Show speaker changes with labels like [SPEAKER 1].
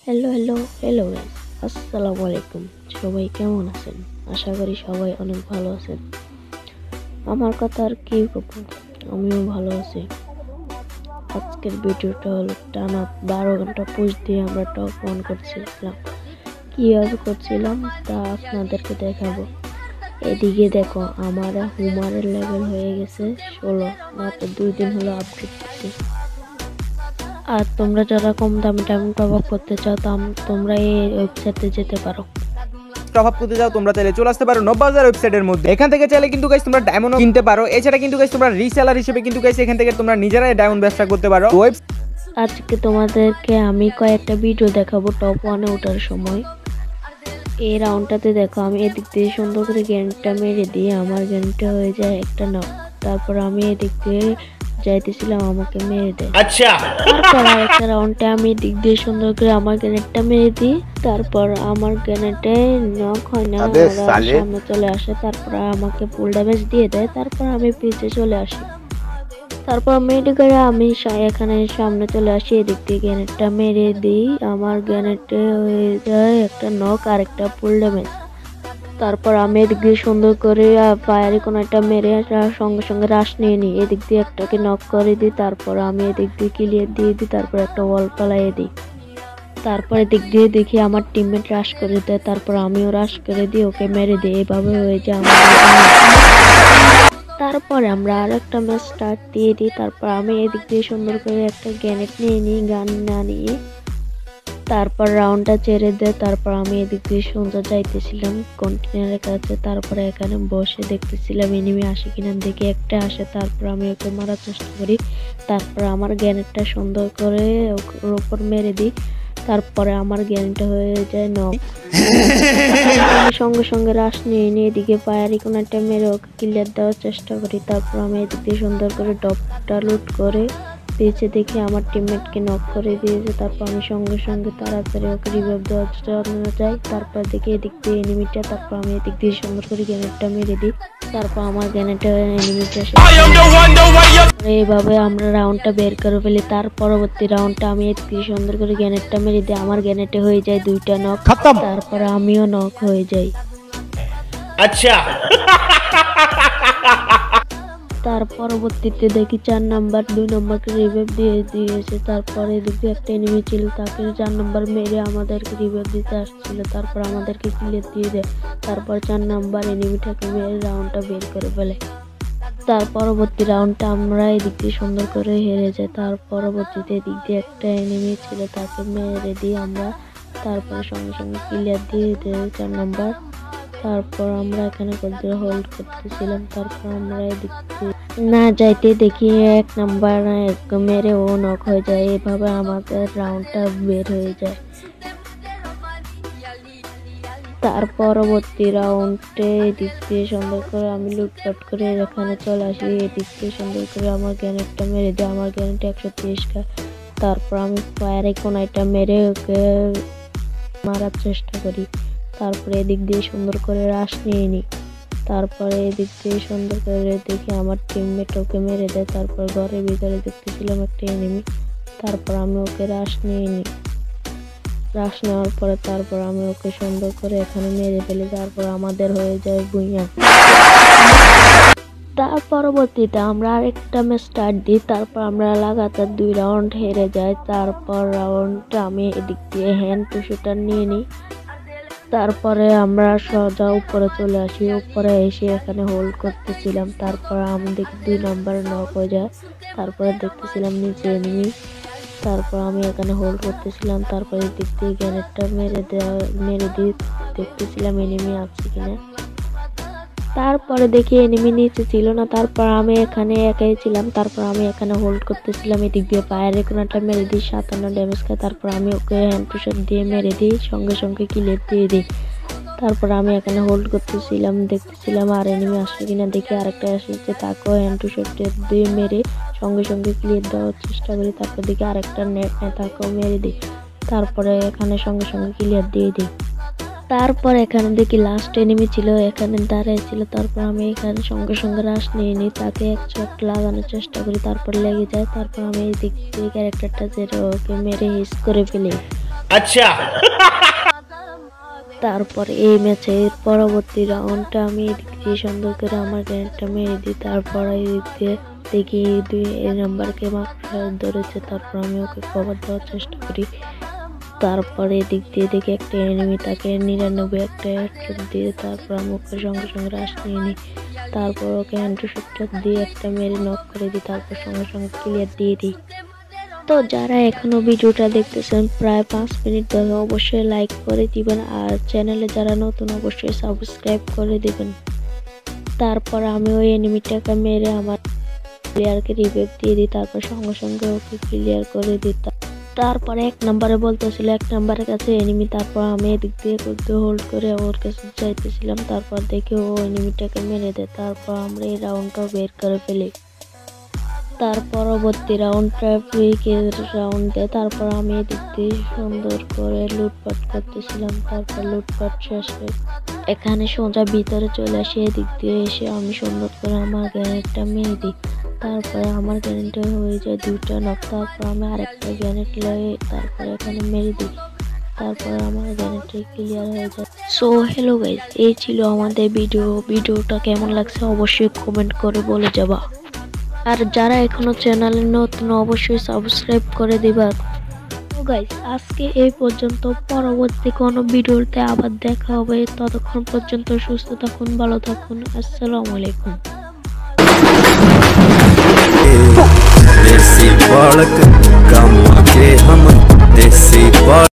[SPEAKER 1] Hello hello hello guys, আসসালামু আলাইকুম। সবাই কেমন আছেন? আশা করি সবাই অনেক ভালো আছেন। আমার কথা আর কি বলবো, আমিও ভালো আছি। আজকের ভিডিওটা হলো টানা 12 ঘন্টা পুশ দিয়ে আমরা টপ 1 করছিলাম। কীভাবে করছিলাম তা আপনাদেরকে দেখাবো। এদিকে দেখো, আমার হুমারের লেভেল হয়ে গেছে 16, মাত্র 2 দিন হলো আপডেট দিচ্ছি। আর তোমরা যারা কম দামে ডায়মন্ড প্রভাব করতে চাও তোমরা এই ওয়েবসাইটে যেতে পারো।
[SPEAKER 2] প্রভাব করতে যাও তোমরা চাইলে চলে আসতে পারো নববাজার ওয়েবসাইটের মধ্যে। এখান থেকে চাইলে কিন্তু গাইস তোমরা ডায়মন্ড কিনতে পারো। এছাড়া কিন্তু গাইস তোমরা রিসেলার হিসেবে কিন্তু গাইস এখান থেকে তোমরা নিজেরাই ডায়মন্ড ব্যবসা করতে পারো।
[SPEAKER 1] আজকে তোমাদেরকে আমি কয়েকটা ভিডিও দেখাবো টপ 1-এ ওঠার সময়। এই রাউন্ডটাতে দেখো, আমি এদিক দিয়ে সুন্দর করে গ্যানটা মেরে দিয়ে আমার গ্যানটা হয়ে যায় একটা নক। তারপর আমি এদিক দিয়ে যাইতেছিলাম, আমাকে মেরে দেয়। আচ্ছা, তারপর আরেকটা রাউন্ডে আমি এদিক দিয়ে সুন্দর করে আমার গ্যানেটটা মেরে দিই। তারপর আমার গ্যানেটে নক হয় না, ওরা সামনে চলে আসে। তারপর আমাকে ফুল ড্যামেজ দিয়ে দেয়। তারপর আমি পিছে চলে আসি। তারপর মেরে করে আমি এখানে সামনে চলে আসি, এদিক দিয়ে গ্যানেটটা মেরে দিই। আমার গ্যানেটে হয়ে যায় একটা নক আর একটা ফুল ড্যামেজ। তারপর আমি এদিক দিয়ে সুন্দর করে ফায়ারি কোনো একটা মেরে সঙ্গে সঙ্গে রাশ নিয়ে নিই। এদিক দিয়ে একটাকে নক করে দিই। তারপর আমি এদিক দিয়ে ক্লিয়ার দিয়ে দিই। তারপর একটা ওয়াল পালাইয়ে দিই। তারপর এদিক দিয়ে দেখি আমার টিমমেট রাশ করে দেয়। তারপর আমিও রাশ করে দিই, ওকে মেরে দিই। এইভাবে হয়ে যায় আমাদের। তারপরে আমরা আর একটা ম্যাচ স্টার্ট দিয়ে দিই। তারপর আমি এদিক দিয়ে সুন্দর করে একটা গ্যানেট নিয়ে নিই, গান না নিয়ে। তারপর রাউন্ডটা ছেড়ে দেয়। তারপর আমি এদিক দিয়ে সুন্দর যাইতেছিলাম কন্টেনারের কাছে। তারপরে এখানে বসে দেখতেছিলাম এনিমি আসে কিনা। দেখে একটা আসে, তারপর আমি ওকে মারার চেষ্টা করি। তারপর আমার গ্যানেটটা সুন্দর করে ওর উপর মেরে দিই। তারপরে আমার গ্যানেটটা হয়ে যায় নক। আমি সঙ্গে সঙ্গে রাশ নিয়ে নিয়ে এদিকে ফায়ারি কোনো একটা মেরে ওকে ক্লিয়ার দেওয়ার চেষ্টা করি। তারপর আমি এদিক দিয়ে সুন্দর করে ডপটা লুট করে পেয়েছে, দেখি আমার টিমমেটকে নক করে দিয়েছে। তারপর আমি সঙ্গে সঙ্গে তাড়াতাড়ি ওকে রিভাইভ দেওয়ার জন্য যাই। তারপর দেখি এদিক দিয়ে এনিমিটা। তারপর আমি এদিক দিয়ে সুন্দর করে গ্যানেটটা মেরে দিই। তারপর আমার গ্যানেটটা এনিমিটা এইভাবে আমরা রাউন্ডটা বের করে ফেলি। তার পরবর্তী রাউন্ডটা আমি এদিক দিয়ে সুন্দর করে গ্যানেটটা মেরে দিই। আমার গ্যানেটে হয়ে যায় 2টা নক। তারপর আমিও নক হয়ে যাই। আচ্ছা, তার পরবর্তীতে দেখি 4 নাম্বার 2 নম্বরকে রিভাইভ দিয়ে দিয়েছে। তারপরে এদিকে একটা এনিমি ছিল, তাকে 4 নাম্বার মেরে আমাদেরকে রিভাইভ দিতে আসছিল। তারপর আমাদেরকে ক্লিয়ার দিয়ে দেয়। তারপর 4 নাম্বার এনিমিটাকে মেরে রাউন্ডটা বের করে ফেলে। তার পরবর্তী রাউন্ডটা আমরা এদিক দিয়ে সুন্দর করে হেরে যাই। তার পরবর্তীতে এদিক দিয়ে একটা এনিমি ছিল, তাকে মেরে দিই আমরা। তারপরে সঙ্গে সঙ্গে ক্লিয়ার দিয়ে দেয় 4 নাম্বার। তারপর আমরা এখানে হোল্ড করতেছিলাম। তারপর আমরা এদিক না যাইতে দেখি 1 নাম্বার মেরে ও নক হয়ে যায়। এভাবে আমাদের রাউন্ডটা বের হয়ে যায়। তার পরবর্তী রাউন্ডে এদিক দিয়ে সুন্দর করে আমি লুটপাট করে এখানে চলে আসি। এদিক দিয়ে সুন্দর করে আমার গ্যানেটটা মেরে দেয়। আমার গ্যানেট 130 তারপর আমি ফায়ারে কোন একটা মেরে ওকে মারার চেষ্টা করি। তারপরে এদিক দিয়ে সুন্দর করে রাশ নিয়ে নিই। তারপরে এদিক দিয়ে সুন্দর করে দেখি আমার টিমমেট ওকে মেরে দেয়। তারপর ঘরের ভিতরে দেখতেছিলাম একটা এনিমি। তারপর আমি ওকে রাশ নিয়ে নিই। রাশ নেওয়ার পরে তারপর আমি ওকে সুন্দর করে এখানে মেরে ফেলি। তারপর আমাদের হয়ে যায় ভুইয়া। তার পরবর্তীতে আমরা আরেকটা ম্যাচ স্টার্ট দিই। তারপর আমরা লাগাতার 2 রাউন্ড হেরে যাই। তারপর রাউন্ডটা আমি এদিক দিয়ে হ্যান্ড টু শুটার নিয়ে নিই। তারপরে আমরা সোজা উপরে চলে আসি। উপরে এসে এখানে হোল্ড করতেছিলাম। তারপর আমি দেখি 2 নাম্বার নক হয়ে যায়। তারপরে দেখতেছিলাম নিচে এনিমি। তারপর আমি এখানে হোল্ড করতেছিলাম। তারপরে দিক দিয়ে গ্যানেটটা মেরে দিয়ে দেখতেছিলাম এনিমি আছে কিনা। তারপরে দেখি এনিমি নিচে ছিল না। তারপর আমি এখানে একাই ছিলাম। তারপর আমি এখানে হোল্ড করতেছিলাম। এদিক দিয়ে ফায়ারে কোনটা মেরে দিই, 57 ড্যামেজ খায়। তারপর আমি ওকে হ্যান্ড টু শট দিয়ে মেরে দিই, সঙ্গে সঙ্গে ক্লিয়ার দিয়ে দিই। তারপর আমি এখানে হোল্ড করতেছিলাম, দেখতেছিলাম আর এনিমি আসছে কিনা। দেখি আরেকটা এসেছে, তাকেও হ্যান্ড টু শট দিয়ে মেরে সঙ্গে সঙ্গে ক্লিয়ার দেওয়ার চেষ্টা করি। তারপর দেখি আরেকটা নেট তাকেও মেরে দিই। তারপরে এখানে সঙ্গে সঙ্গে ক্লিয়ার দিয়ে দিই। তারপর এখানে দেখি লাস্ট এনিমি ছিল, এখানে দাঁড়িয়ে ছিল। তারপর আমি এখানে সঙ্গে সঙ্গে রাশ নিয়ে নিই, তাকে এক শট লাগানোর চেষ্টা করি। তারপর লেগে যায়। তারপর আমি এই দিক থেকে ক্যারেক্টারটা যেটা ওকে মেরে হিস করে ফেলি।
[SPEAKER 3] अच्छा।
[SPEAKER 1] তারপর এই ম্যাচের পরবর্তী রাউন্ডটা আমি এদিক দিয়ে সুন্দর করে আমার গ্যানেটটা মেরে দিই। তারপর এদিক দিয়ে দেখি 2 নাম্বারকে ধরেছে, তারপর আমি ওকে কভার দেওয়ার চেষ্টা করি। তারপরে এদিক দিয়ে দেখি একটা এনিমি, তাকে 99 একটা হেডশট দিয়ে তারপর আমি ওকে সঙ্গে সঙ্গে রাশ নিয়ে নিই। তারপর ওকে হ্যান্ডশটটা দিয়ে একটা মেরে নক করে দিই, তারপর সঙ্গে সঙ্গে ক্লিয়ার দিয়ে দিই। তো যারা এখনো ভিডিওটা দেখতেছেন প্রায় 5 মিনিট ধরে অবশ্যই লাইক করে দিবেন, আর চ্যানেলে যারা নতুন অবশ্যই সাবস্ক্রাইব করে দিবেন। তারপর আমি ওই এনিমিটাকে মেরে আমার প্লেয়ারকে রিভাইভ দিয়ে দিই, তারপর সঙ্গে সঙ্গে ওকে ক্লিয়ার করে দিতাম। তারপরে 1 নম্বরে বলতেছিল 1 নম্বরের কাছে এনিমি, তারপর আমি এদিক দিয়ে হোল্ড করে ওর কাছে যাইতেছিলাম। তারপর দেখি ও এনিমিটাকে মেরে দেয়, তারপর আমরা এই রাউন্ডটা বের করে ফেলি। তার পরবর্তী রাউন্ডটা ফ্রিকের রাউন্ড দেয়। তারপর আমি এদিক দিয়ে সুন্দর করে লুটপাট করতেছিলাম। তারপর লুটপাট শেষে এখানে সোজা ভিতরে চলে আসে, এদিক দিয়ে এসে আমি সুন্দর করে আমার গ্রেনেডটা মেরে দিই। তারপরে আমার গ্রেনেডটা হয়ে যায় 2টা নক। তারপর আমি আরেকটা গ্রেনেড লাগিয়ে তারপর এখানে মেরে দিই, তারপর আমার গ্রেনেডটা ক্লিয়ার হয়ে যায়। সো হ্যালো গাইস, এই ছিল আমাদের ভিডিওটা কেমন লাগছে অবশ্যই কমেন্ট করে বলে যাবা। আর যারা এখনো চ্যানেলে নতুন অবশ্যই সাবস্ক্রাইব করে দিবা। তো গাইস আজকে এই পর্যন্ত, পরবর্তী কোনো ভিডিওতে আবার দেখা হবে। ততক্ষণ পর্যন্ত সুস্থ থাকুন, ভালো থাকুন, আসসালামু আলাইকুম।
[SPEAKER 4] देसी बालक कम के हम देसी बालक।